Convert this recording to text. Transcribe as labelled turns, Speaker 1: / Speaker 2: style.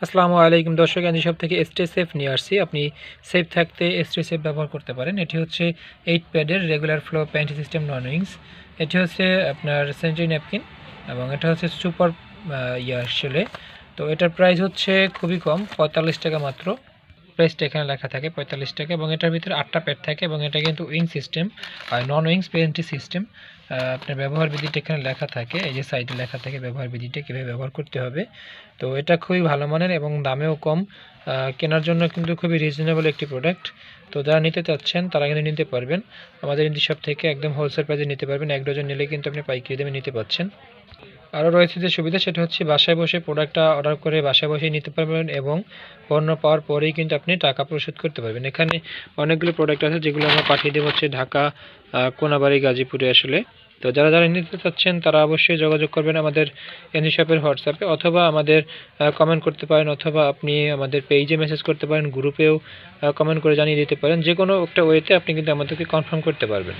Speaker 1: আসসালামু আলাইকুম দর্শক, আমি সব থেকে স্টে সেফ নিয়ে আসছি। আপনি সেফ থাকতে স্টে সেফ ব্যবহার করতে পারেন। এটি হচ্ছে 8 প্যাডের রেগুলার ফ্লো প্যান্টি সিস্টেম নন উইংস। এটি হচ্ছে আপনার সেন্ট্রি ন্যাপকিন এবং এটা হচ্ছে সুপার আসলে। তো এটার প্রাইস হচ্ছে খুবই কম, 45 টাকা মাত্র। প্রাইসটা এখানে লেখা থাকে 45 টাকা এবং এটার ভিতরে 8টা প্যাড থাকে এবং এটা কিন্তু উইং সিস্টেম আর নন উইংস প্যান্টি সিস্টেম। আপনার ব্যবহার বিধিটা এখানে লেখা থাকে, এই যে সাইডে লেখা থাকে ব্যবহার বিধিটা কীভাবে ব্যবহার করতে হবে। তো এটা খুবই ভালো মানের এবং দামেও কম। কেনার জন্য কিন্তু খুবই রিজনেবল একটি প্রোডাক্ট। তো যারা নিতে চাচ্ছেন তারা কিন্তু নিতে পারবেন আমাদের ইন্ডি শপ থেকে, একদম হোলসেল প্রাইসে নিতে পারবেন। 1 ডজন নিলে কিন্তু আপনি পাইকারি দামে নিতে পাচ্ছেন। আরও রয়েছে যে সুবিধা, সেটা হচ্ছে বাসায় বসে প্রোডাক্টটা অর্ডার করে বাসায় বসেই নিতে পারবেন এবং পণ্য পাওয়ার পরেই কিন্তু আপনি টাকা পরিশোধ করতে পারবেন। এখানে অনেকগুলো প্রোডাক্ট আছে যেগুলো আমরা পাঠিয়ে দেবো হচ্ছে ঢাকা, কোনাবাড়ি, গাজীপুরে আসলে। তো যারা যারা নিতে চাচ্ছেন তারা অবশ্যই যোগাযোগ করবেন আমাদের এনজি শপের হোয়াটসঅ্যাপে, অথবা আমাদের কমেন্ট করতে পারেন, অথবা আপনি আমাদের পেজে মেসেজ করতে পারেন, গ্রুপেও কমেন্ট করে জানিয়ে দিতে পারেন। যে কোনো একটা ওয়েতে আপনি কিন্তু আমাদেরকে কনফার্ম করতে পারবেন।